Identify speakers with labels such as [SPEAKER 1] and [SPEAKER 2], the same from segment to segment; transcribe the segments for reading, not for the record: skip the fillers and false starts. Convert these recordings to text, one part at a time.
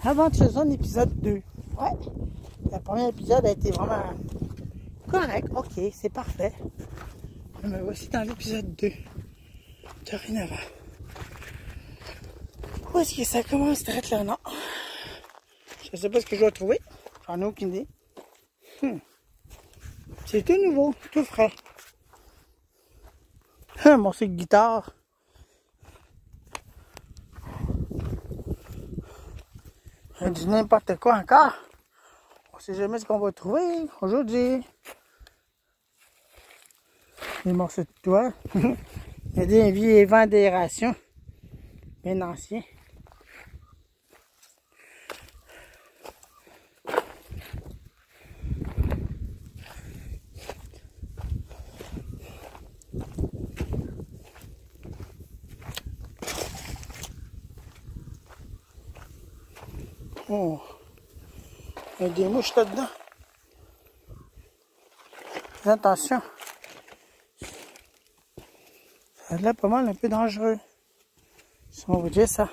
[SPEAKER 1] Aventure Zone épisode 2. Ouais, le premier épisode a été vraiment correct. Ok, c'est parfait. Me voici dans l'épisode 2. Dorénavant. Où est-ce que ça commence direct là? Non. Je sais pas ce que je dois trouver. J'en ai aucune idée. C'est tout nouveau, tout frais. Un morceau de guitare. Je dis n'importe quoi encore. On sait jamais ce qu'on va trouver aujourd'hui. Des morceaux de toit. Il y a des vieilles vents d'aération. Bien anciens. Oh, il y a des mouches là-dedans. Fais attention. Ça a l'air pas mal un peu dangereux. Si on vous dit ça.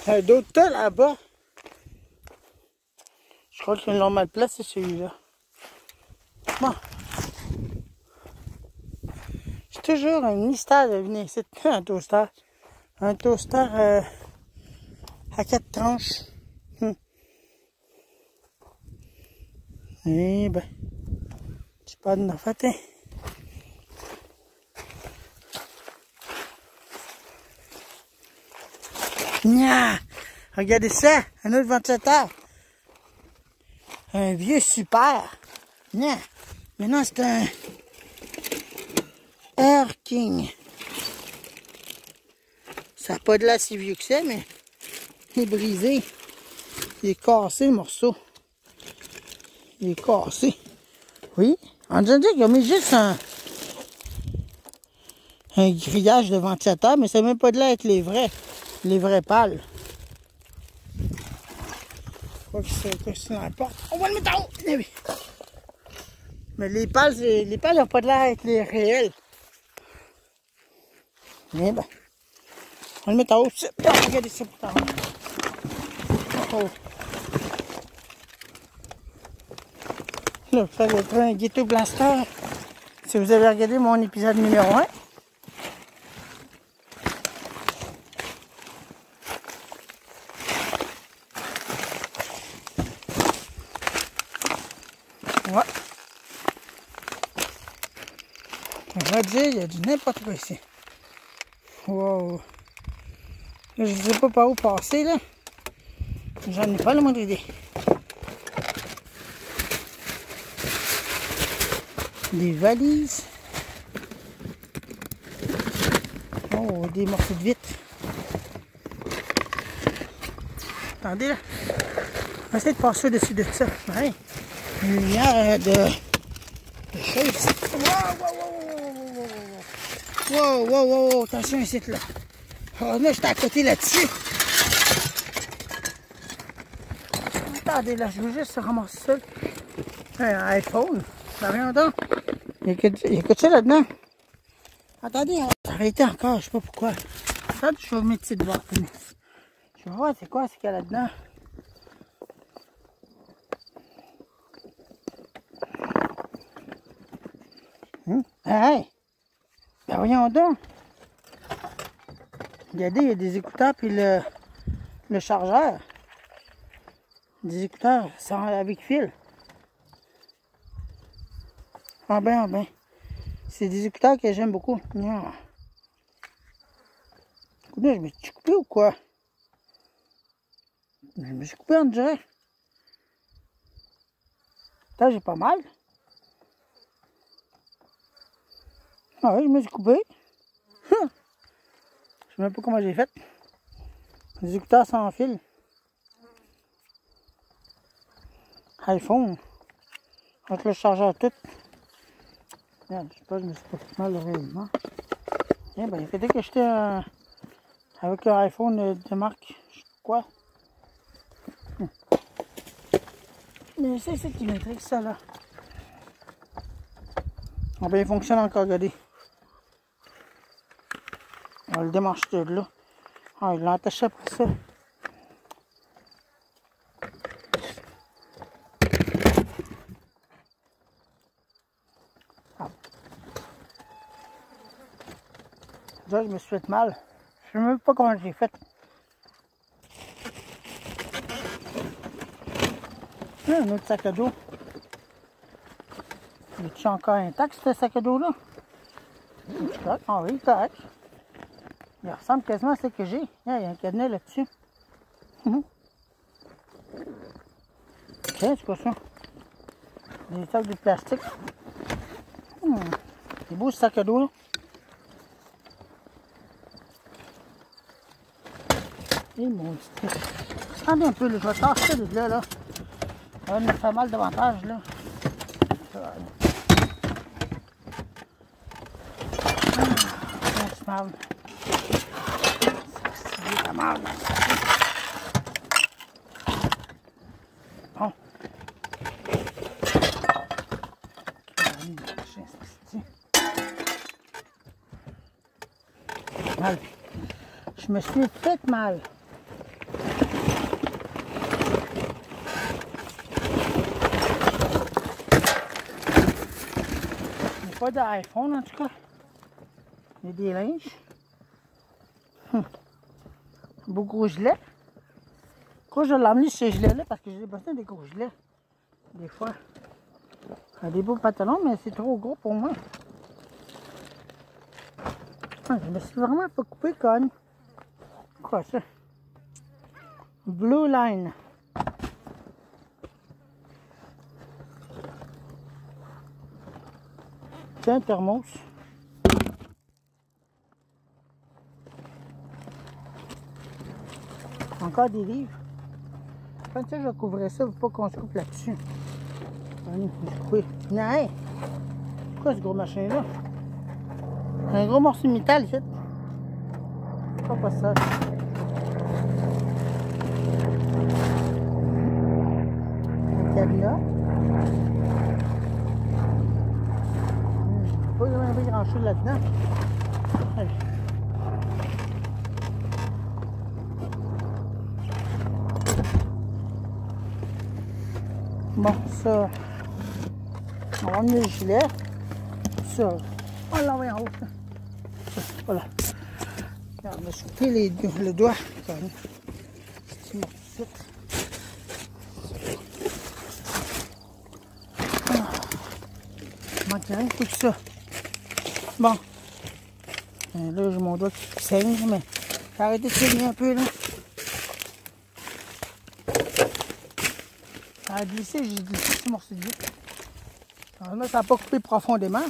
[SPEAKER 1] Il y a d'autres tas là-bas. Je crois qu'ils l'ont mal placé celui-là. Bon. C'est toujours un mystère de venir ici. Un toaster. Un toaster à 4 tranches. Eh ben, c'est pas de ma faute, hein. Nya! Regardez ça! Un autre ventilateur! Un vieux super! Nya! Maintenant c'est un Air King. Ça n'a pas de l'air si vieux que ça, mais il est brisé. Il est cassé le morceau. Il est cassé. Oui, on dirait qu'ils ont mis juste un grillage de ventilateur, mais c'est même pas de l'air avec les vrais pales. Je crois que c'est dans la porte. On va le mettre en haut! Eh oui. Mais les pales n'ont pas de l'air avec les réels. Eh ben, on va le mettre en haut. Oh, regardez ça pour en haut. Oh. Là, ça va être un Ghetto Blaster. Si vous avez regardé mon épisode numéro 1. Ouais. On va dire, il y a du n'importe quoi ici. Wow. Là, je ne sais pas par où passer, là. J'en ai pas la moindre idée. Des valises. Oh, des morceaux de vitre. Attendez, là. On va essayer de passer au-dessus de ça. Ouais. Une lumière de choses. Wow. Attention ici, là. Oh, là, j'étais à côté là-dessus. Attendez, là, je veux juste ramasser ça. Un iPhone. Ça rien donc. Il y a que ça là-dedans. Attendez, arrêtez encore, je sais pas pourquoi. Attendez, je vais vous mettre ici devant. Je vais voir c'est quoi ce qu'il y a là-dedans. Hey! Ben voyons donc. Regardez, il y a des écouteurs puis le chargeur. Des écouteurs avec fil. Ah ben. C'est des écouteurs que j'aime beaucoup. Non. Écoutez, je me suis coupé ou quoi? Je me suis coupé, on dirait. Attends, j'ai pas mal. Ah oui, je me suis coupé. Je sais même pas comment j'ai fait. Des écouteurs sans fil. iPhone. Avec le chargeur tout. Regarde, je sais pas, je me suis pas fait mal réellement. Eh ben, il y a peut-être que j'étais avec un iPhone de marque, je sais pas quoi. Mais c'est qui maîtrise ça là. Ah ben, il fonctionne encore, regardez. On va le démancher de là. Ah, il l'a attaché après ça. Ah. Déjà, je me suis fait mal. Je sais même pas comment j'ai fait. Là, un autre sac à dos. Est-tu encore intact, ce sac à dos-là? Ah oui, correct. Il ressemble quasiment à ce que j'ai. Il y a un cadenas là-dessus. Tiens, c'est quoi ça? Des sacs de plastique. C'est beau ce sac à dos là. Et mon petit. Attendez un peu, là, je vais tasser de là, là. Ça va me faire mal davantage là. C'est mal. C'est mal. Bon. Mal. Je me suis fait mal. Il n'y a pas d'iPhone en tout cas. Il y a des linges. Beau gros gilet. Pourquoi je l'ai emmené ce gilet-là? Parce que j'ai besoin des gros gilets. Des fois. Il y a des beaux pantalons, mais c'est trop gros pour moi. Je me suis vraiment pas coupé comme. Quoi ça? Blue Line. C'est un thermos. Encore des livres. Quand ça, je couvrais ça pour pas qu'on se coupe là-dessus. Allez, je vais couper. Non, c'est quoi ce gros machin-là? Un gros morceau de métal ici. C'est pas ça. Un cadenas. Pas vraiment grand-chose là-dedans. Allez. Bon, ça, on va emmener le gilet. Ça, on l'envoie en haut. Ça, voilà. On va souper le doigt. C'est mon site. Il manque rien que ça. Bon. Là, j'ai mon doigt qui saigne, mais j'ai arrêté de saigner un peu, là. Ça a glissé, j'ai glissé ce morceau de vitre. Là, ça n'a pas coupé profondément.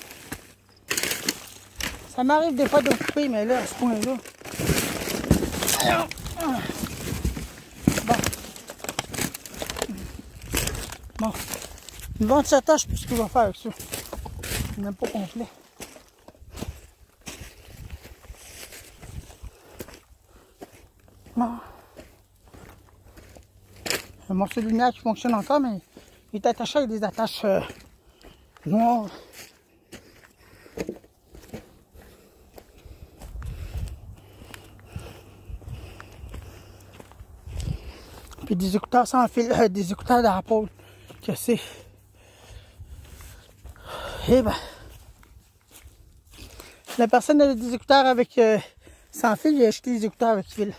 [SPEAKER 1] Ça m'arrive des fois de couper, mais là, à ce point-là. Bon. Une bonne attache, je sais plus ce que je vais faire avec ça. C'est même pas complet. Bon. Un morceau de lumière qui fonctionne encore, mais il est attaché avec des attaches noires. Puis des écouteurs sans fil, des écouteurs d'Apple cassés. Et ben, la personne avait des écouteurs avec sans fil, j'ai acheté des écouteurs avec fil.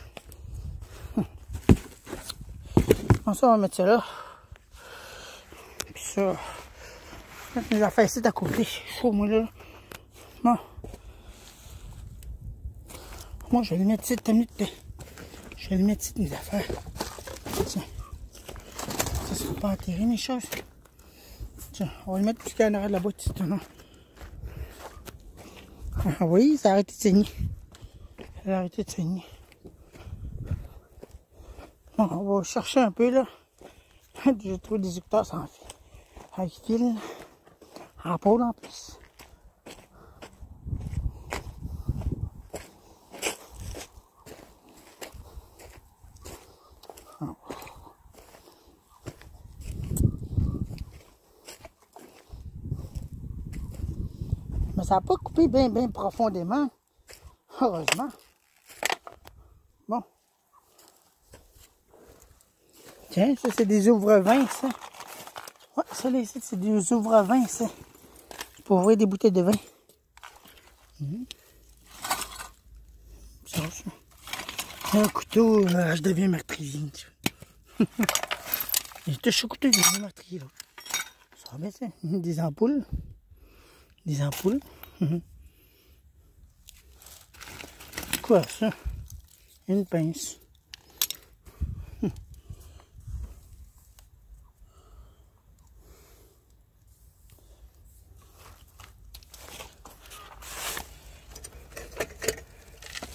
[SPEAKER 1] Bon, ça, on va mettre ça là. Puis ça, mettre mes affaires ici à côté. Chaud, moi, là. Bon. Moi, je vais le mettre ici, je vais le mettre ici, mes affaires. Tiens. Ça ne sera pas enterré, mes choses. Tiens, on va le mettre jusqu'à l'arrière de la boîte, c'est non. Ah oui, ça a arrêté de saigner. Ça a arrêté de saigner. Bon, on va chercher un peu, là. J'ai trouvé des écouteurs sans fil. Avec fil. En pôle en plus. ça n'a pas coupé bien profondément. Heureusement. Bon. Tiens, ça, c'est des ouvre-vins, ça. Ouais, ça, là, ici, c'est des ouvre-vins, ça. Pour ouvrir des bouteilles de vin. Ça. Un couteau, je deviens meurtrier. J'ai touché au couteau, je deviens meurtrier, là. Ça va bien, ça. Des ampoules. Des ampoules. Quoi, ça? Une pince.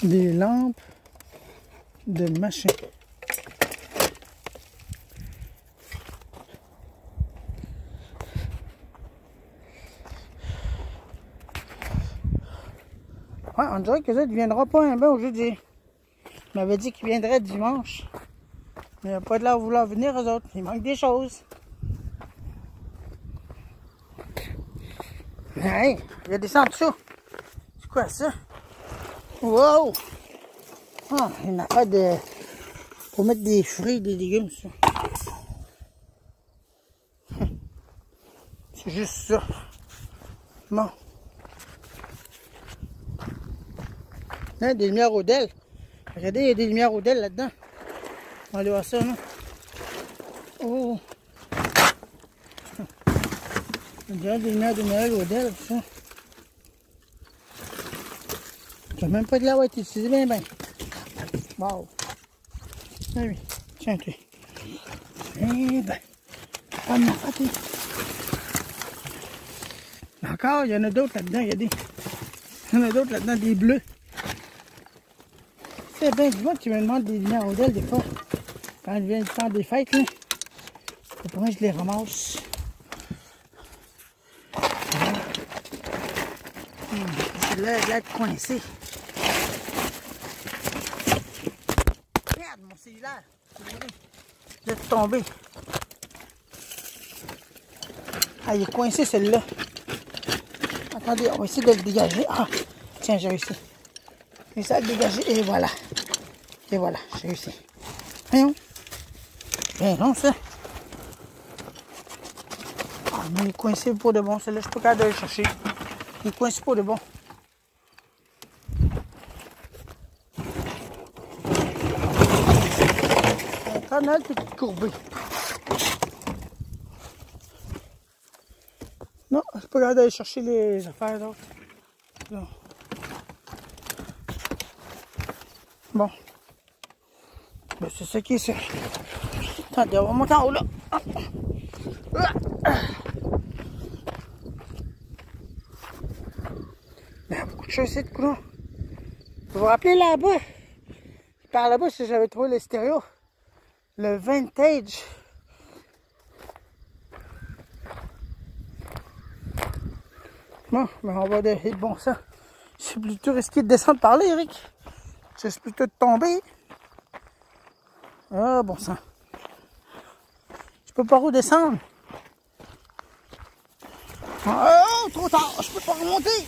[SPEAKER 1] Des lampes de machin. Ouais, on dirait que ça ne viendra pas un bain aujourd'hui. Il m'avait dit qu'il viendrait dimanche. Mais il n'y a pas de là à vouloir venir, eux autres. Il manque des choses. Hey, il y a des descendu ça. C'est quoi ça? Wow! Ah, une affaire de... pour mettre des fruits et des légumes, ça. C'est juste ça. Bon. Hein, des lumières Odell. Regardez, il y a des lumières Odell là-dedans. On va aller voir ça, non? Oh! On dirait des lumières de Noël Odell, ça. Ça n'a même pas de l'air à être utilisé bien. Wow! Ah oui, tiens, tu. Eh ben, pas de ma faute. Encore, il y en a d'autres là-dedans, regardez. Il y en a d'autres là-dedans, des bleus. C'est bien du monde qui me demande des lumières Odell des fois. Quand il vient le temps des fêtes, là. Pour moi, je les ramasse. Là, il a l'air coincé. Regarde mon cellulaire. Il est tombé. Ah, il est coincé celui-là. Attendez, on va essayer de le dégager. Ah, tiens, j'ai réussi. J'ai réussi à le dégager et voilà. Et voilà, j'ai réussi. Voyons. Bien non, ça. Ah, mais il est coincé pour de bon. Celui-là, je peux pas aller le chercher. Il est coincé pour de bon. Un canal tout courbé. Non, je peux pas aller chercher les affaires d'autres. Non. Bon. Ben, c'est ça qui est ça. Attendez, on va monter en haut là. Il y a beaucoup de choses ici de coulons. Vous vous rappelez là-bas? Par là-bas, si j'avais trouvé le stéréo. Le vintage. Bon, ben on va de bon ça. C'est plutôt risqué de descendre par là, Eric. C'est plutôt de tomber. Ah, bon sang. Je peux pas redescendre. Oh, trop tard, je peux pas remonter.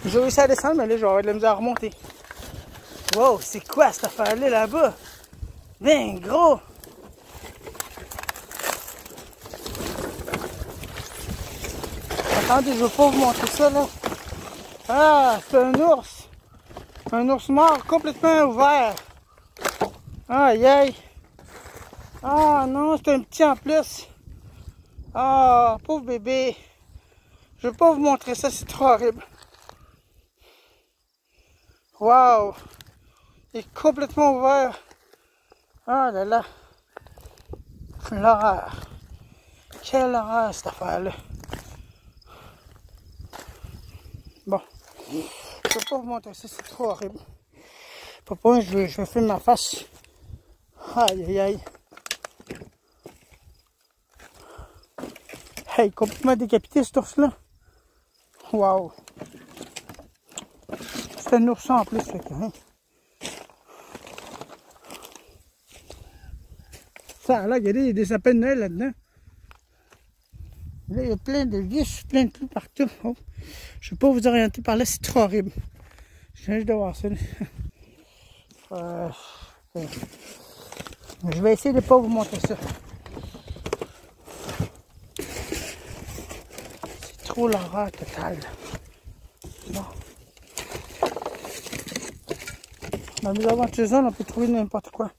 [SPEAKER 1] J'ai réussi à descendre, mais là, je vais avoir de la misère à remonter. Wow, c'est quoi cette affaire-là là-bas? Ben gros! Attendez, je veux pas vous montrer ça là. Ah, c'est un ours. Un ours mort complètement ouvert. Aïe aïe. Ah non, c'est un petit en plus. Ah, pauvre bébé. Je veux pas vous montrer ça, c'est trop horrible. Wow. Il est complètement ouvert. Ah là là. L'horreur. Quelle horreur cette affaire-là. Bon. Je peux pas vous montrer ça, c'est trop horrible. Papa, je vais faire ma face. Aïe aïe aïe. Hey, complètement décapité cet ours-là. Wow. C'est un ourson en plus, fait que, hein. Ça, là, il y a des sapins de Noël là-dedans. Là, il y a plein de vis, plein de clous partout. Oh. Je ne vais pas vous orienter par là, c'est trop horrible. Je viens juste de voir ça. Je vais essayer de ne pas vous montrer ça. C'est trop l'horreur totale. Bon. Dans les aventures, on peut trouver n'importe quoi.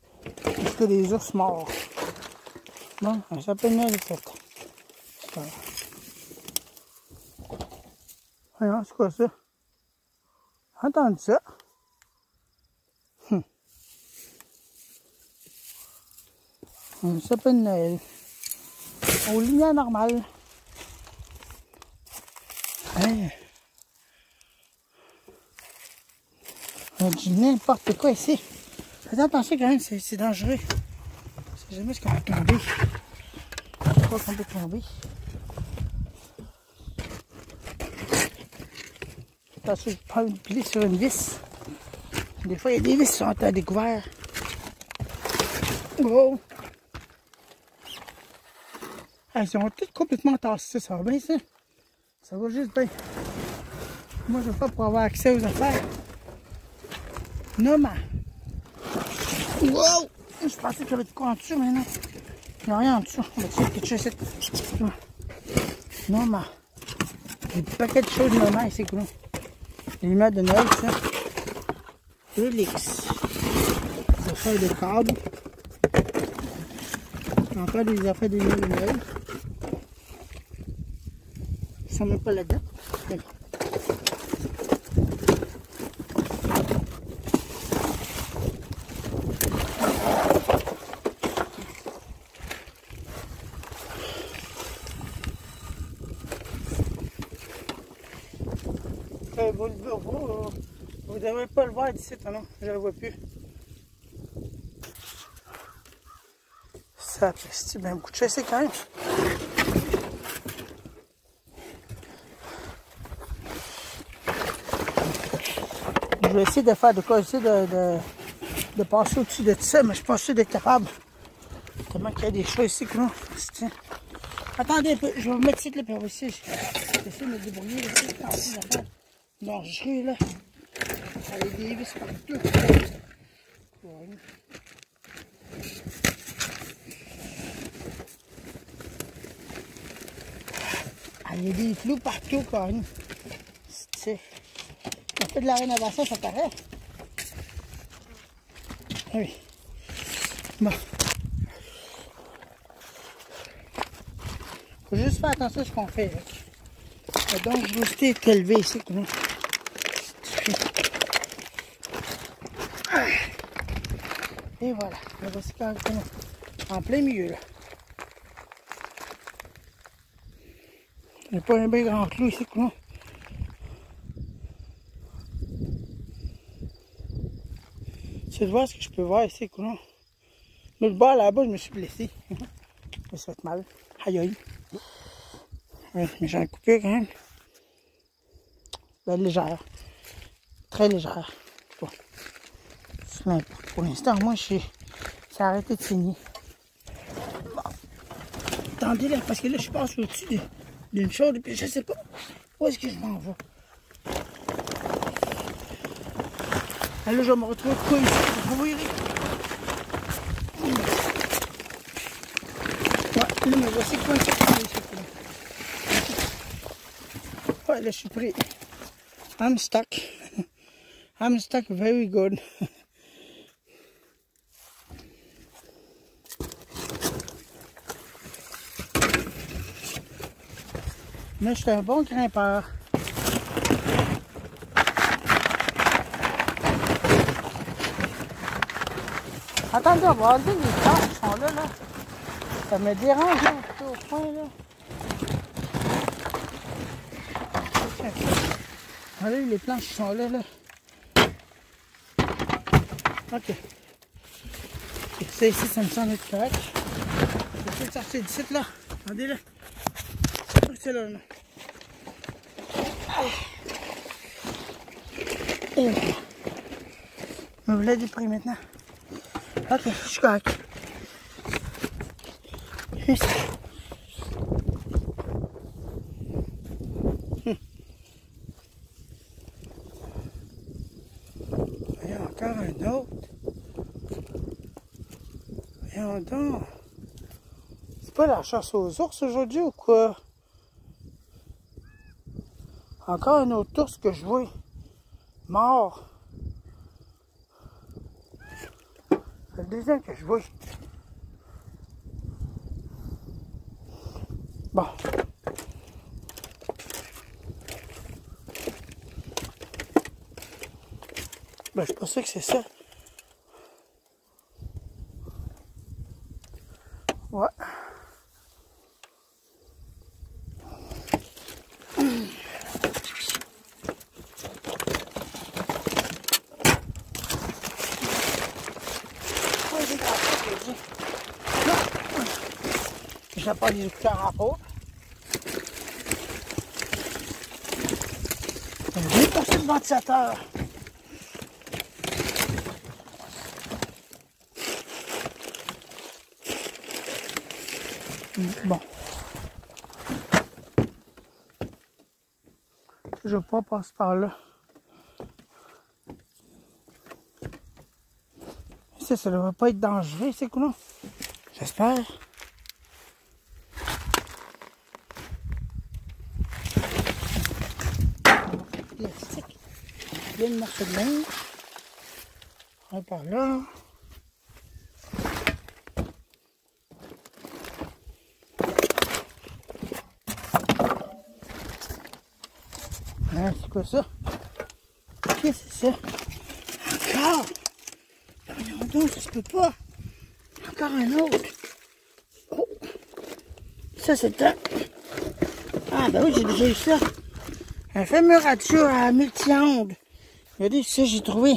[SPEAKER 1] Jusque des ours morts. Bon, un sapin de Noël, peut-être. Voyons, c'est quoi ça? Entends ça? Un sapin de Noël. Aux lumières normales. Hey. On dit n'importe quoi ici. Faites attention quand même, c'est dangereux. C'est jamais ce qu'on peut tomber. Je crois qu'on peut tomber. Attention, je prends une pile sur une vis. Des fois, il y a des vis qui sont à découvert. Wow! Ah, ils ont tous complètement tassés, ça va bien ça. Ça va juste bien. Moi, je ne veux pas pour avoir accès aux affaires. Non, mais. Wow! Je pensais qu'il y avait de quoi en dessous, mais non. Il n'y a rien en dessous. On va essayer de quelque chose ici. Non, mais. Il y a des paquets de choses normales ici, quoi. Les lumières de Noël, ça. Relix. Des affaires de câbles. Encore des affaires de lumière de Noël. Ils sont même pas là-dedans. Vous ne devez pas le voir d'ici, non, je ne le vois plus. Ça, c'est bien beaucoup de choses, c'est quand même. Je vais essayer de faire de quoi, essayer de passer au-dessus de ça, mais je ne suis pas sûr d'être capable. Tellement qu'il y a des choses ici que non. Attendez un peu, je vais vous mettre ici, là, puis on va essayer. Je vais essayer de me débrouiller, ici, dangereux, là. Avec des vis partout. Voilà. Ah, il y a des clous partout, quand même. On fait de la rénovation, ça paraît. Oui. Bon. Faut juste faire attention à ce qu'on fait, là. Donc, je vais aussi être élevé ici, quand même. Et voilà, le voici correctement en plein milieu là. Il n'y a pas un bien grand clou ici, quoi. C'est de voir ce que je peux voir ici, quoi. L'autre bord là-bas, je me suis blessé. Je me suis fait mal. Aïe aïe. Ouais, mais j'en ai coupé quand même. Ben, légère. Très légère. Bon. Pour l'instant, moi, ça a arrêté de saigner. Bon. Attendez là, parce que là, je passe au-dessus d'une chose, et puis je sais pas où est-ce que je m'en vais. Là, je vais me retrouver quoi ici? Vous voyez? Ouais, là, mais voici quoi ici? Ouais, là, je suis pris. I'm stuck. I'm stuck very good. Mais je suis un bon grimpeur. Attendez, on va enlever les planches qui sont là, là. Ça me dérange là, au point là. Enlève les planches qui sont là, là. Ok. Ça ici, ça me semble être correct. Je vais essayer de sortir d'ici là. Attendez là. C'est là, là. Et voilà. Me voilà des prix maintenant. Ok, je suis correct. Il y a encore un autre. Voyons donc. C'est pas la chasse aux ours aujourd'hui ou quoi? Encore un autre ours que je vois. Mort. C'est le deuxième que je vois. Bon. Ben, je suis pas sûr que c'est ça. Ouais. J'ai pas des écouteurs en peau. J'ai passé le ventilateur. Bon. Je vais pas passer par là. Ça ne devrait pas être dangereux, c'est quoi, non? J'espère. Plastique. Il y a une morceau de linge. On par là. Hein, c'est quoi ça? Qu'est-ce que c'est ça? Encore! Voyons donc, ça se peut pas. Encore un autre. Oh! Ça, c'est un... Ah, ben oui, j'ai déjà eu ça. Un fameux radio à multi-ondes. Regardez, ça, j'ai trouvé.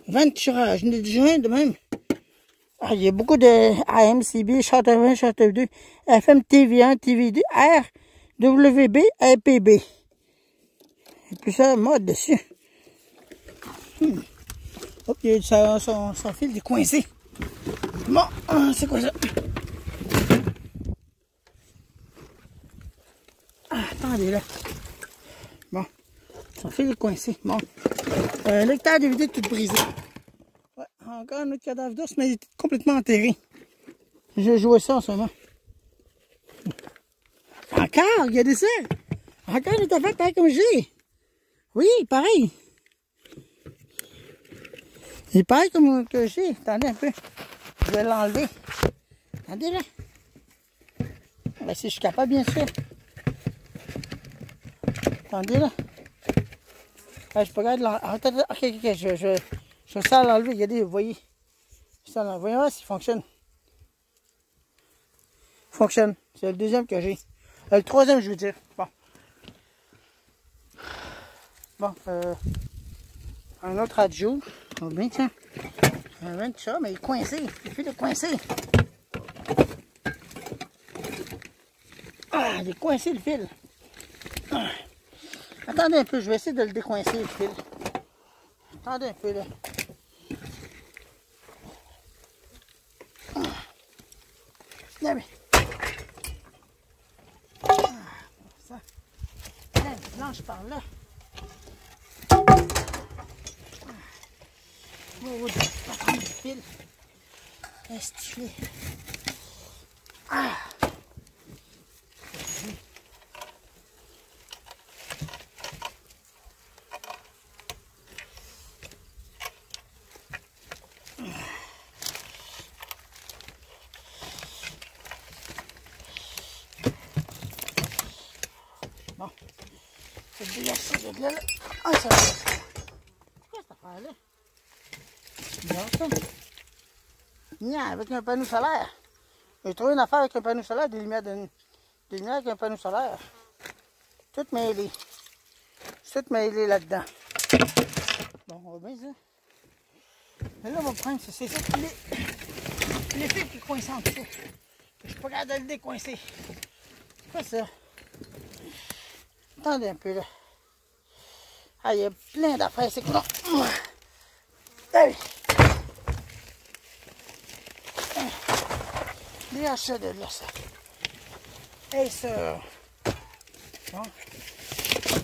[SPEAKER 1] 20 tirages. J'en ai déjà un de même. Ah, il y a beaucoup de AMCB, Château 1, Château 2, FM, TV1, TV2, R, WB, RPB. Et puis ça, mode dessus. Hop, il y a eu son fil décoincé. Bon, c'est quoi ça? Ah, attendez là. Bon, son fil est coincé. Bon, lecteur DVD tout brisé. Ouais, encore un autre cadavre d'os, mais il est complètement enterré. Je jouais ça en ce moment. Encore, regardez ça. Encore une affaire pareil comme j'ai. Oui, pareil. Il est pareil comme que j'ai. Attendez un peu. Je vais l'enlever. Attendez là. Ben, si je suis capable, bien sûr. Attendez là. Ah, je peux regarder l'enlever. Ok, je vais ça l'enlever. Regardez, vous voyez. Voyons voir s'il fonctionne. Fonctionne. C'est le deuxième que j'ai. Le troisième, je veux dire. Bon. Bon, un autre radio. Oh bien, tiens. Un 20 ça, mais il est coincé. Le fil est coincé. Ah, il est coincé le fil. Ah. Attendez un peu, je vais essayer de le décoincer le fil. Attendez un peu là. Ah. Là, mais. Ah, ça. Là, une planche par là. Oh, je vais pas prendre le fil. Est-ce que tu fais? Ah! Bon, c'est déjà ça de là. Ah, ça va. C'est quoi cette affaire-là? Non, avec un panneau solaire. J'ai trouvé une affaire avec un panneau solaire, des lumières avec un panneau solaire. Tout mêlé. Tout mêlé là-dedans. Bon, on va bien ça. Mais là, on va prendre, c'est ça qui est. Les fils qui coincent en dessous. Je suis pas capable de le décoincer. C'est quoi ça? Attendez un peu là. Ah, il y a plein d'affaires, c'est quoi? déhaché de là, ça. Hey, ça. Bon.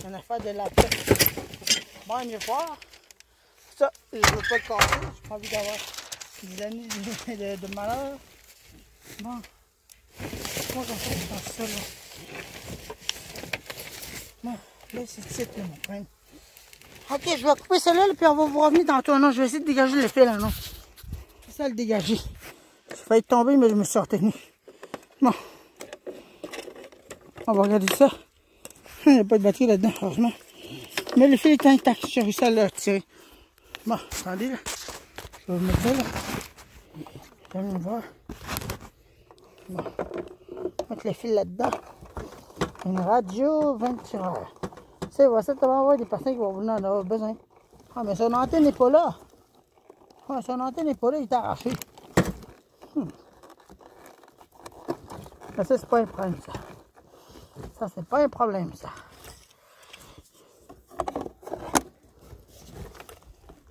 [SPEAKER 1] On a fait de la tête. Bon, mieux voir. Ça, je veux pas le casser. J'ai pas envie d'avoir des années de malheur. Bon. Comment on fait dans ça, là? Bon, là, c'est le titre, là, mon frère. Ok, je vais couper celle-là, puis on va vous revenir tantôt. Non, je vais essayer de dégager le fil, là, non. C'est ça, le dégager. J'ai failli tomber, mais je me suis retenu. Bon. On va regarder ça. Il n'y a pas de batterie là-dedans, heureusement. Mais le fil est intact. J'ai réussi à le retirer. Bon, attendez, là. Je vais vous mettre ça, là. Vous allez me voir. Bon. Mettre le fil là-dedans. Une radio 20 tireurs. C'est vrai, ça, tu vas avoir des personnes qui vont venir en avoir besoin. Ah, mais son antenne n'est pas là. Ah, son antenne n'est pas là, il est arraché. Mais ça, c'est pas un problème, ça. Ça, c'est pas un problème, ça.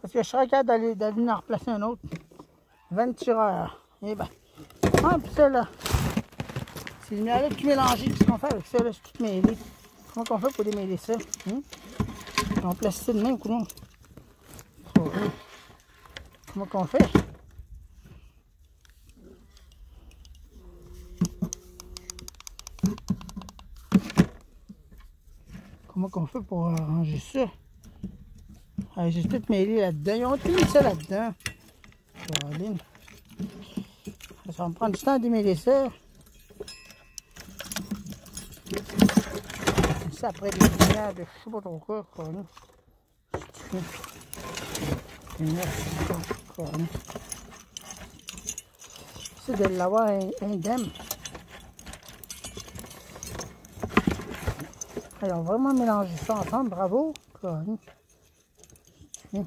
[SPEAKER 1] Parce que je serais capable d'aller en replacer un autre. 20 tireurs. Eh ben. Ah, puis ça, là. C'est le miel tout mélangé. Qu'est-ce qu'on fait avec ça, là? C'est tout mêlé. Comment on fait pour démêler ça? On place ça de même, ou non? Comment qu'on fait? Comment qu'on fait pour arranger ça? Ah, j'ai tout mêlé là-dedans. Ils ont tout mis ça là-dedans. Caroline. Ça va me prendre du temps à démêler ça. Ça après des lumières de je sais pas trop quoi. Caroline. C'est de l'avoir indemne. Alors, on va vraiment mélanger ça ensemble. Bravo. Caroline. Il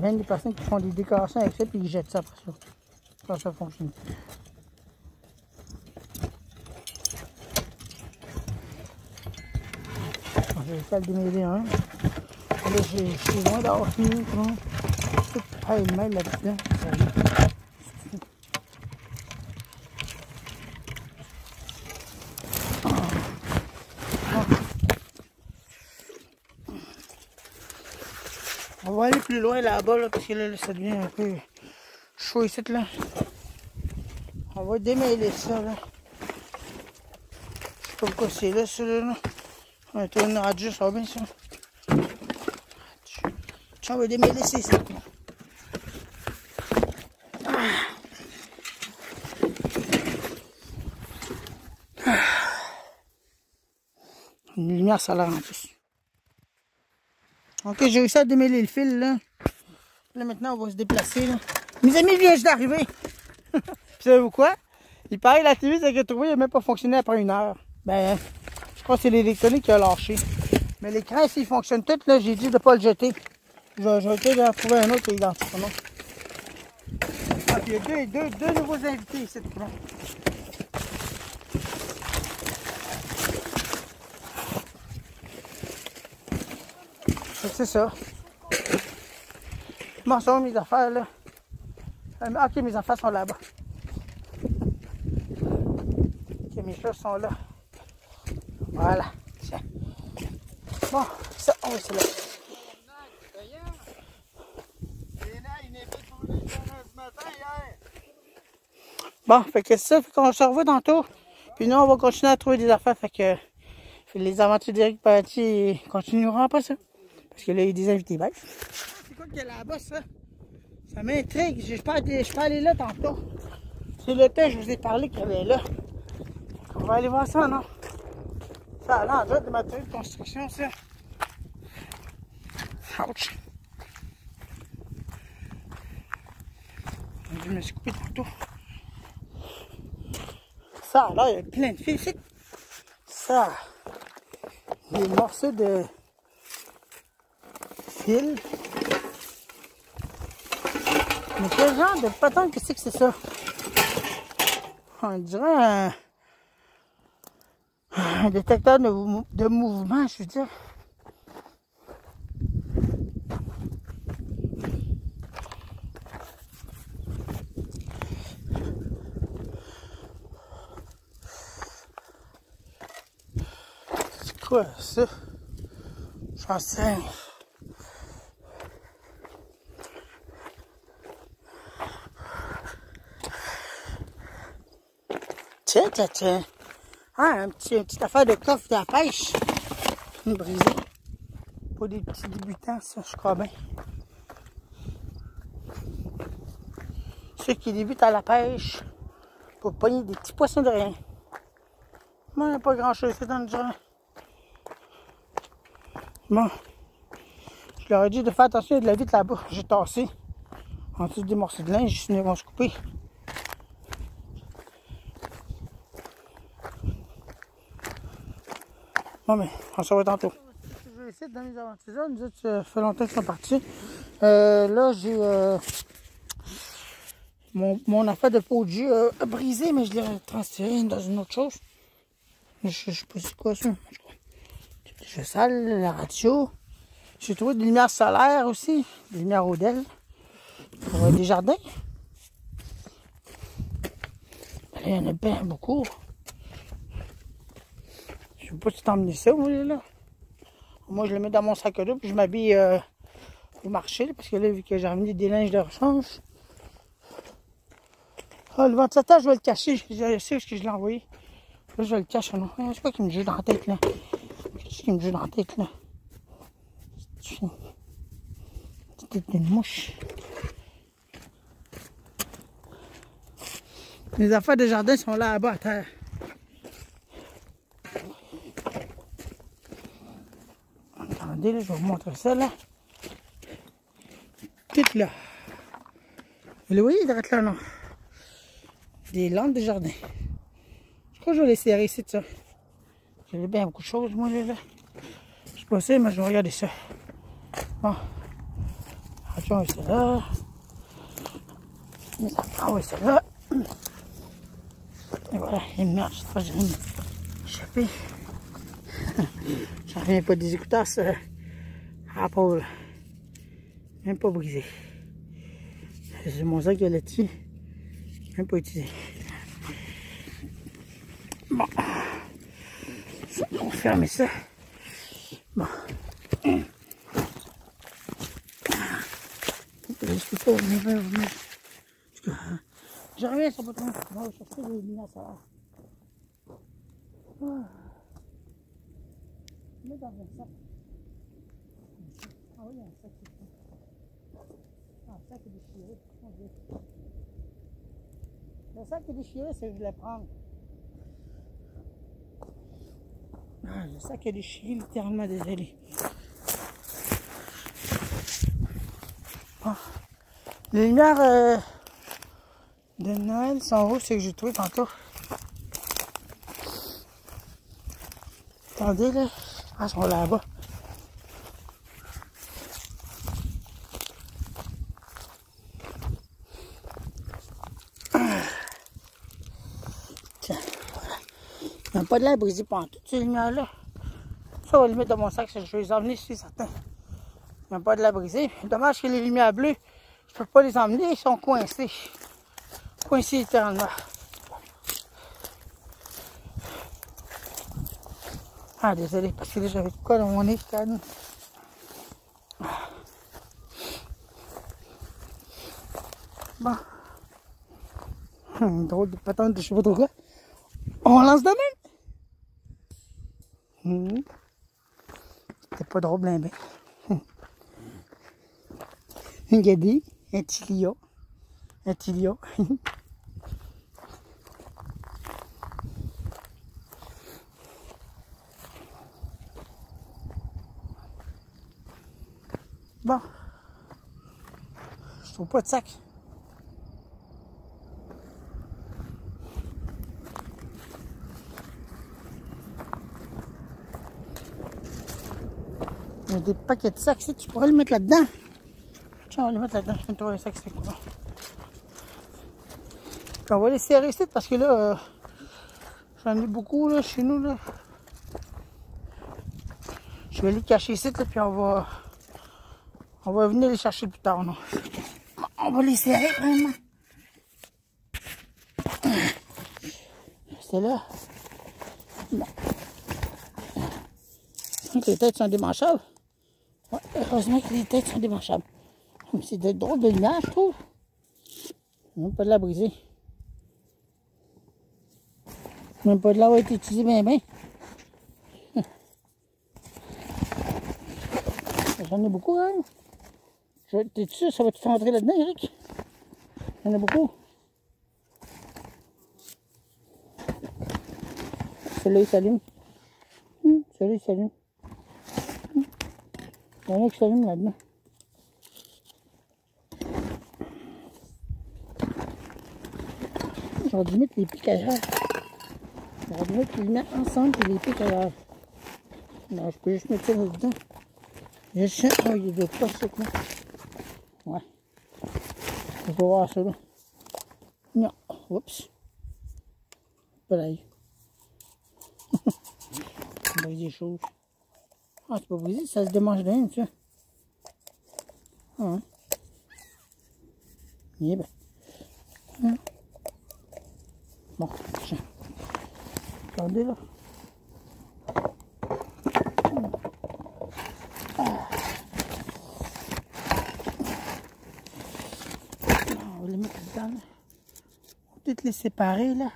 [SPEAKER 1] y a des personnes qui font des décorations avec ça puis ils jettent ça après ça. Quand ça fonctionne. Je vais essayer de démêler un. Là, j'ai loin d'avoir fini. Tout pêle-mêle là-dedans. On va aller plus loin là-bas, là, parce que là, ça devient un peu chaud ici, là. On va démêler ça, là. Je sais pas pourquoi c'est là, ça, là. On va tourner radio, ça va bien, ça. On va démêler ces sacs, là. Une lumière solaire en plus. Ok, j'ai réussi à démêler le fil, là. Là, maintenant, on va se déplacer, là. Mes amis viennent juste d'arriver. Savez-vous quoi? Il paraît que la TV, c'est que trouvé, il n'a même pas fonctionné après 1 heure. Ben, je crois que c'est l'électronique qui a lâché. Mais l'écran, s'il fonctionne tout, là, j'ai dit de ne pas le jeter. Je vais essayer d'en trouver un autre qui est identique. Ah, puis il y a deux nouveaux invités ici. C'est ça. Bon, ça va mes affaires là. Ok, mes affaires sont là-bas. Ok, mes choses sont là. Voilà. Tiens. Bon, ça, on va essayer là. Bon, fait que c'est ça, fait qu'on se revoit tantôt. Puis nous, on va continuer à trouver des affaires. Fait que les aventures d'Éric Pelletier continueront après ça. Parce que là, il y a des invités. Bye. C'est quoi qu'il y a là-bas, ça? Ça m'intrigue. Je suis pas allé là tantôt. C'est le thé, je vous ai parlé qu'il y avait là. On va aller voir ça, non? Ça a l'air de matériel de construction, ça. Ouch. Je me suis coupé tantôt. Ça, là, il y a plein de fils ici. Ça, des morceaux de fil. Mais quel genre de patente que c'est ça? On dirait un détecteur de mouvement, je veux dire. quoi ça? J'en sais. Tiens, tiens, tiens. Ah, une petite affaire de coffre de la pêche. Une brisée. Pas des petits débutants, ça, je crois bien. Ceux qui débutent à la pêche pour pogner des petits poissons de rien. Moi, il n'y a pas grand-chose dans le genre. Bon. Je leur ai dit de faire attention, il y a de la vitre là-bas. J'ai tassé. En dessous des morceaux de linge, sinon ils vont se couper. Bon, mais on se revoit tantôt. Je vais essayer dans mes aventures. Nous autres, ça fait longtemps qu'ils sont partis. Là, j'ai mon affaire de pot de jus brisé, mais je l'ai transféré dans une autre chose. Je sais pas c'est quoi ça. Je sale, la radio. J'ai trouvé des lumières solaires aussi, des lumières Odell. Pour des jardins. Là, il y en a bien beaucoup. Je sais pas si t'as emmené ça, moi, là. Moi, je le mets dans mon sac à dos, puis je m'habille au marché, parce que là, vu que j'ai ramené des linges de rechange. Ah, le ventilateur, je vais le cacher. Je sais où je l'ai envoyé. Là, je le cache. C'est quoi qui me joue dans la tête, là? Qu'est-ce qui me joue dans la tête, là? C'est tête d'une mouche. Les affaires de jardin sont là-bas à terre. Attendez, là, je vais vous montrer ça, là. Tout là. Vous le voyez, direct là, non? Des lampes de jardin. Je crois que je vais les serrer ici, de ça. J'ai bien beaucoup de choses, moi, là. Je suis passé, mais je vais regarder ça. Bon. Attention, c'est là. Ah oui, c'est là. Et voilà, il marche. Cette fois, j'ai échappé. J'en reviens pas des écouteurs, ça. À Paul. Même pas brisé. C'est mon sac de là-dessus. Même pas utilisé. Bon. On va fermer ça. Bon. Je peux pas venir. Je reviens sur votre main. On va chercher les lumières solaires. Mets dans un sac. Ah oui, il y a un sac. Ah, le sac est déchiré. Le sac est déchiré, c'est que je voulais prendre. Ah, le sac est déchiré, littéralement, désolé. Bon. Les lumières de Noël sont où? C'est que j'ai trouvé tantôt. Attendez, là. Ah, elles sont là-bas. Tiens, voilà. Il n'y a pas de l'air brisé pendant toutes ces lumières-là. Ça, on va les mettre dans mon sac, je vais les emmener, je suis certain. Il n'y a pas de l'air brisé. Dommage que les lumières bleues, je ne peux pas les emmener, ils sont coincés. Coincés littéralement. Ah, désolé, parce que là, j'avais de quoi dans mon nez, calme. Bon. Drôle de patente de je sais pas trop quoi. On lance de même. C'était pas drôle, ben. Un gadis, un tilia. Un tilia. Bon. Je trouve pas de sac. Il y a des paquets de sacs, tu pourrais le mettre là-dedans. Tiens, on va le mettre là-dedans. Je vais trouver les sacs, c'est quoi. Puis on va les serrer ici parce que là, j'en ai beaucoup là, chez nous. Là. Je vais les cacher ici, là, puis on va venir les chercher plus tard. Non? On va les serrer vraiment. C'est là. Bon. que les têtes sont démanchables. Ouais, heureusement que les têtes sont démanchables. Mais c'est de drôle de lumière, je trouve. Même pas de la briser. Même pas de l'avoir été utilisé bien, bien. J'en ai beaucoup, hein. T'es sûr, ça va te faire entrer là-dedans, Eric? Il y en a beaucoup. Celui-là, il s'allume. Celui-là, il s'allume. Il y en a qui s'allument là-dedans. J'aurais dû mettre les pics ailleurs. J'aurais dû mettre les lumières ensemble et les pics ailleurs. Non, je peux juste mettre ça là-dedans. Je sens. Oh, il doit pas ça que moi. Ouais. Je vais voir ça là. Non. Oups. Pas là. On brise des choses. Ah, c'est pas brisé, ça se démange de même, tu vois. Ah, hein. Eh ben. Hein. Bon, tiens. Attendez là. On va les mettre dedans là. On va peut-être les séparer là.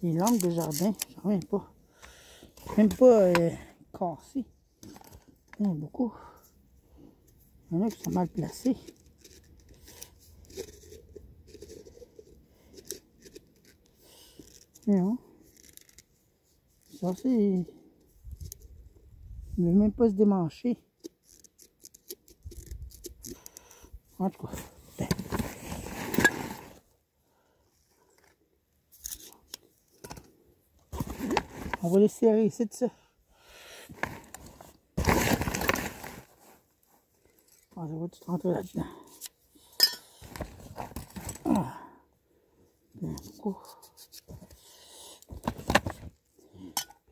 [SPEAKER 1] Les lampes de jardin, j'en reviens pas. Même pas cassées. Il y en a beaucoup. Il y en a qui sont mal placés. Non. Ça, c'est. Il ne veut même pas se démancher. En tout cas. Ben. On va les serrer ici de ça. Ah, ça va tout rentrer là-dedans. Ah. Bien, beaucoup.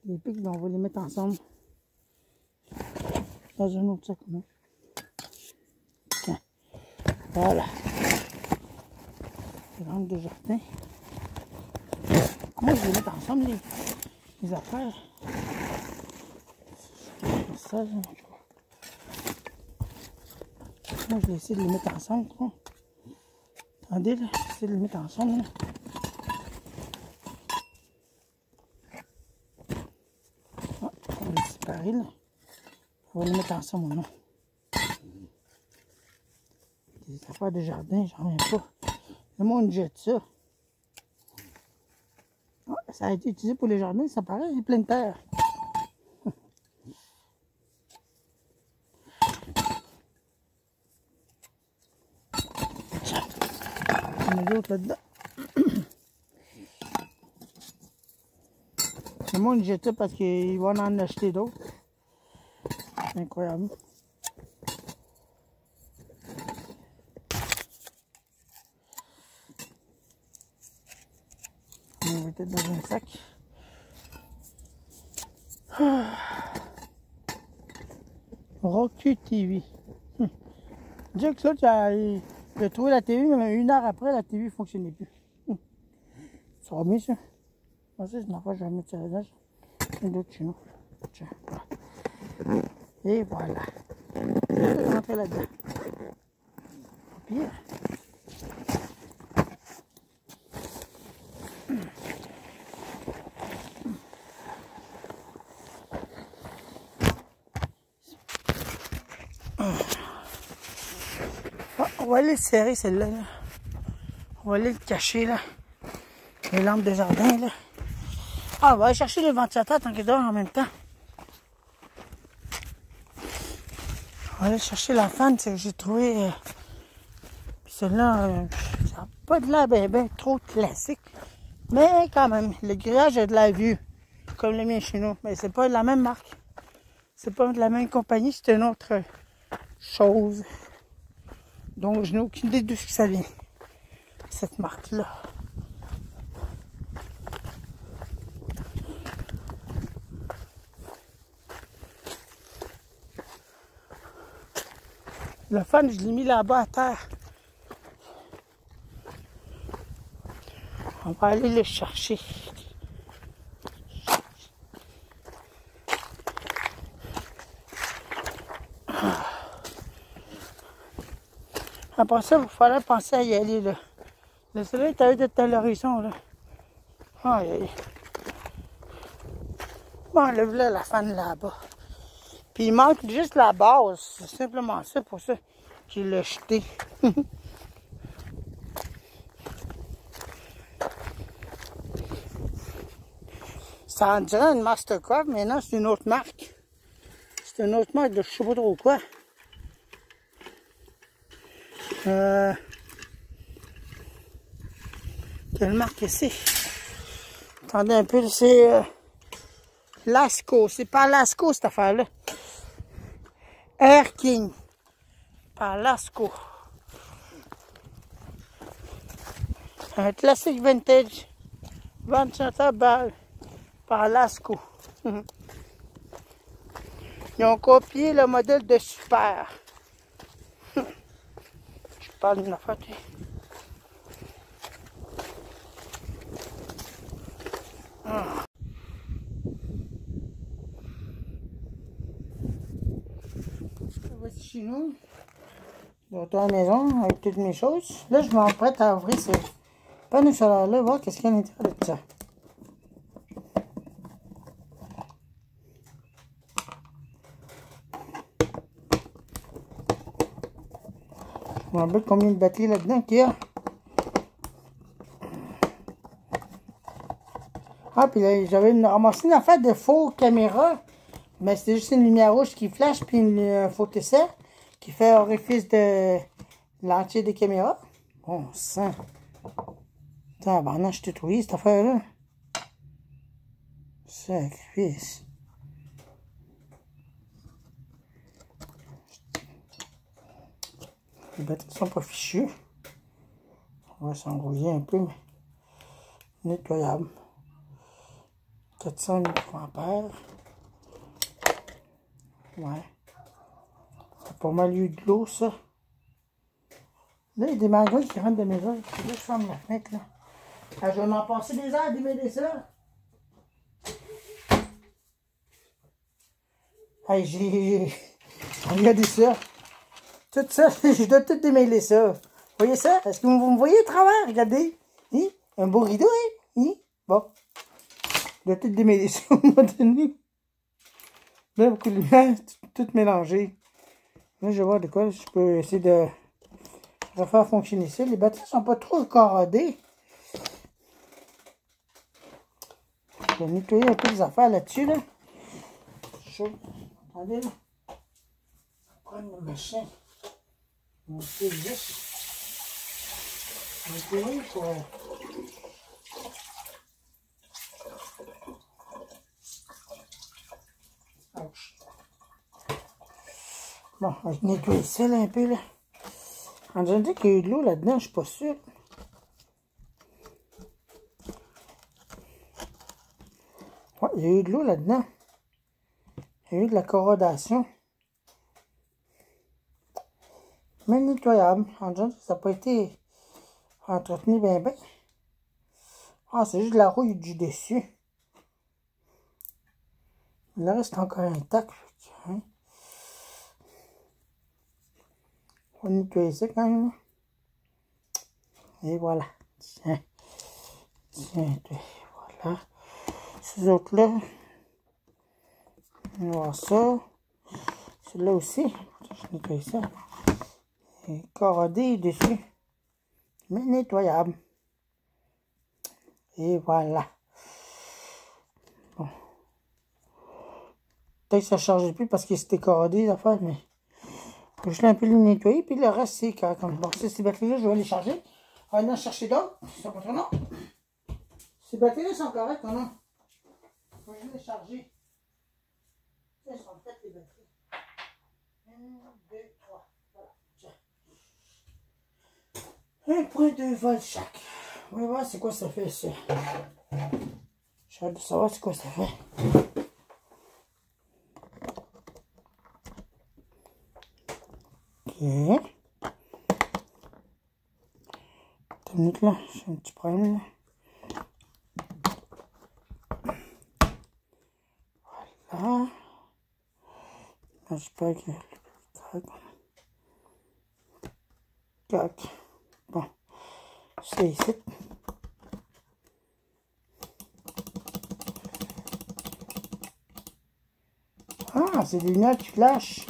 [SPEAKER 1] Les pics, ben, on va les mettre ensemble. Dans un autre sac. Non? Tiens. Voilà. Les lampes de jardin. Moi, je vais les mettre ensemble, les affaires. Ça, moi, je vais essayer de les mettre ensemble. Quoi. Attendez, là, je vais essayer de les mettre ensemble. Là. Ah, on va les séparer, là. On va les mettre ensemble, non? Les affaires de jardin, j'en reviens pas. Le monde jette ça. Ah, ça a été utilisé pour les jardins, ça paraît, il est plein de terre. Il y en a d'autres là-dedans. Le monde jette ça parce qu'il va en acheter d'autres. C'est incroyable. On va mettre dans un sac. Roku TV. Déjà que ça, il a trouvé la TV, mais 1 heure après, la TV ne fonctionnait plus. Ça va bien, ça. Ah, ça, c'est une affaire, je vais mettre ça là-dedans. Il y a d'autres chez nous. Tiens, voilà. Et voilà. Je vais rentrer là-dedans. Pas pire. On va aller le serrer, celle-là. Là. On va aller le cacher, là. Les lampes de jardin, là. Ah, on va aller chercher le ventilateur tant qu'il dort en même temps. On va aller chercher la fan, c'est que j'ai trouvé... celle-là, ça n'a pas de l'air ben trop classique. Mais quand même, le grillage a de l'air vieux. Comme le mien chez nous. Mais c'est pas de la même marque. C'est pas de la même compagnie, c'est une autre chose. Donc, je n'ai aucune idée de ce que ça vient. Cette marque-là. Le fan, je l'ai mis là-bas à terre. On va aller le chercher. Après ça, il fallait penser à y aller, là. Le soleil est d'être à l'horizon, là. Aïe, aïe. Bon, là, la fan là-bas. Puis il manque juste la base. C'est simplement ça, pour ça qu'il l'a jeté. Ça en dirait une Mastercraft, mais non, c'est une autre marque. C'est une autre marque de je sais pas trop quoi. Quelle marque c'est? Attendez un peu, c'est Lasco. C'est pas Lasco cette affaire-là. Air King. Par Lasco. Un classique vintage. 25 balles. Par Lasco. Ils ont copié le modèle de Super. Je parle d'une affaire. Voici chez nous. Je retourne à la maison avec toutes mes choses. Là, je m'apprête à ouvrir ces panneaux solaires-là, voir qu'est-ce qu'il y a à l'intérieur de ça. Je me rappelle combien de batteries là-dedans qu'il y a. Ah, puis là, j'avais ramassé une affaire de faux caméra. Mais c'était juste une lumière rouge qui flash, puis un faux essai qui fait orifice de l'entier des caméras. Bon sang. Tabarnak, je t'ai trouvé cette affaire-là. Sacrifice. Les batteries sont pas fichues. On va s'enrouiller un peu, mais nettoyable. 400 mAh. Ouais. C'est pas mal eu de l'eau, ça. Là, il y a des magasins qui rentrent de mes heures. Là, je ferme la fenêtre, là. Ah, je vais m'en passer des heures à démêler ça. Hey, regardez ça. Tout ça, je dois tout démêler ça. Vous voyez ça? Est-ce que vous me voyez à travers? Regardez. Hi? Un beau rideau, hein? Hi? Bon. Je dois tout démêler ça au moment donné. Là, beaucoup de lumière, tout mélangé. Là, je vais voir de quoi je peux essayer de refaire fonctionner ça. Les batteries sont pas trop corrodées. Je vais nettoyer un peu les affaires là-dessus, là. Chaud. Attendez, là. Je vais prendre le machin. Mon fil juste. Nettoyer pour... Ouch. Bon, je vais nettoyer ça, là, un peu, là. On dirait qu'il y a eu de l'eau là-dedans, je suis pas sûr. Ouais, il y a eu de l'eau là-dedans. Il y a eu de la corrodation. Mais nettoyable. En dirait que ça n'a pas été entretenu bien. Ah, c'est juste de la rouille du dessus. Le reste est encore intact. Hein? On va nettoyer ça quand même. Et voilà. Tiens. Tiens, voilà. Ces autres-là. On va voir ça. Celui-là aussi. Je nettoie ça. Et corrodé dessus. Mais nettoyable. Et voilà. Bon. Peut-être que ça ne chargeait plus parce que c'était corrodé l'affaire, mais je vais un peu le nettoyer. Puis le reste, c'est correct. Bon, ces batteries-là, je vais les charger. On va en chercher d'autres. C'est pas trop non. Ces batteries-là sont correctes, non? Je vais les charger. Elles sont faites les batteries. 1, 2, 3. Voilà. 1,2 volts chaque. On va voir c'est quoi ça fait ça. J'ai hâte de savoir c'est quoi ça fait. Ok. Une minute là, j'ai un petit problème là. Voilà. J'espère que le craque. Cac. Bon. C'est ici. Ah, c'est des lumières qui flashent.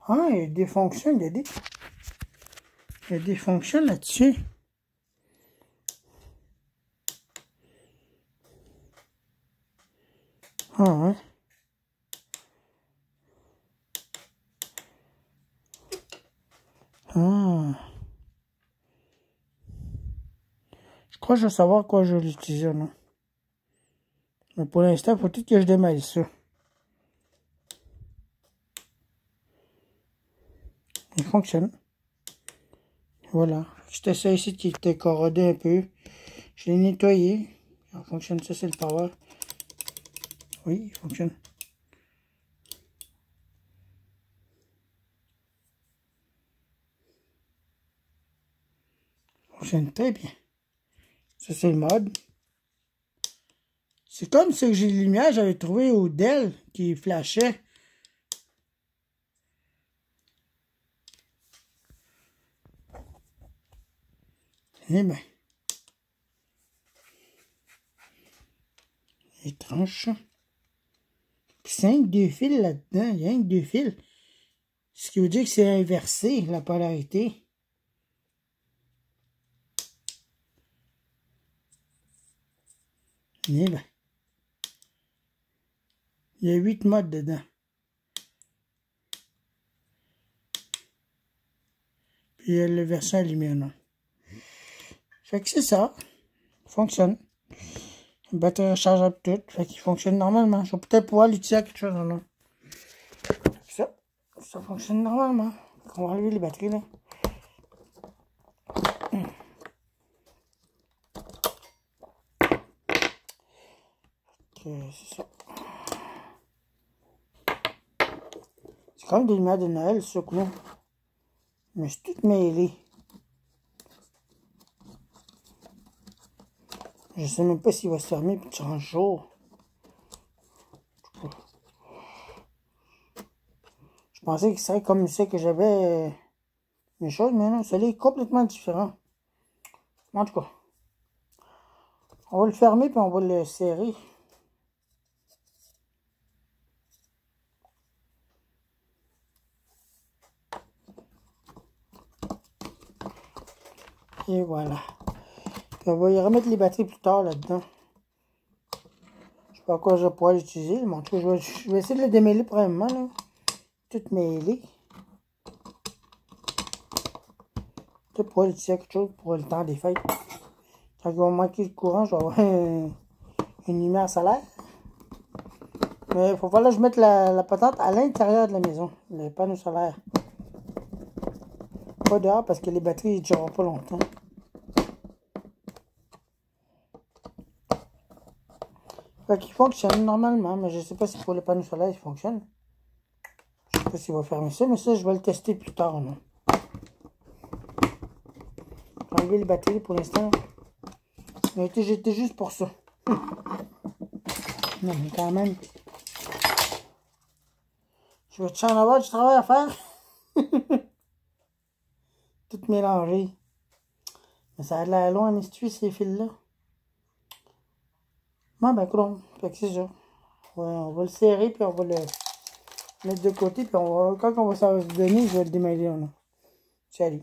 [SPEAKER 1] Ah, il y a des fonctions, il y a des fonctions là-dessus. Ah, ouais. Ah. Je crois que je vais savoir quoi je vais l'utiliser, non? Mais pour l'instant, il faut tout que je démêle ça. Il fonctionne. Voilà. C'était ça ici qui était corrodé un peu. Je l'ai nettoyé. Il fonctionne, ça c'est le power. Oui, il fonctionne. Il fonctionne très bien. Ça c'est le mode. C'est comme ce que j'ai de lumière, j'avais trouvé au Dell qui flashait. Eh bien. Étrange ça. Puis c'est un que 2 fils là-dedans. Il y a un que 2 fils. Ce qui veut dire que c'est inversé, la polarité. Eh bien. Il y a 8 modes dedans. Puis il y a la version allumée. Fait que c'est ça. Il fonctionne. Une batterie rechargeable toute. Fait qu'il fonctionne normalement. Je vais peut-être pouvoir l'utiliser à quelque chose. Non? Ça fonctionne normalement. On va enlever les batteries là. C'est ça. C'est comme des lumières de Noël, ce coup-là. Mais c'est tout mêlé. Je sais même pas s'il va se fermer puis changer jour. Je pensais qu'il serait comme ça que j'avais mes choses, mais non, celui-là est complètement différent. En tout cas, on va le fermer puis on va le serrer. Et voilà. Puis on va y remettre les batteries plus tard là-dedans. Je sais pas à quoi je vais pouvoir l'utiliser, mais en tout cas, je vais essayer de le démêler probablement, là. Tout mêlé. Peut-être pouvoir l'utiliser quelque chose pour le temps des fêtes. Quand il va manquer le courant, je vais avoir une lumière solaire. Mais il faut falloir que je mette la patente à l'intérieur de la maison, le panneau solaire. Pas dehors parce que les batteries ne dureront pas longtemps. Fait qu'il fonctionne normalement, mais je ne sais pas si pour le panneau solaire il fonctionne. Je ne sais pas s'il va fermer ça, mais ça je vais le tester plus tard. Non? J'ai enlevé les batteries pour l'instant. Mais j'étais juste pour ça. Non, mais quand même. Je vais te en avoir du travail à faire. Tout mélangé. Mais ça a l'air long à essuyer ces fils-là. Ah ben cool. Fait que c'est ça. On va le serrer puis on va le mettre de côté. Puis quand on va s'en donner, je vais le démêler. Salut.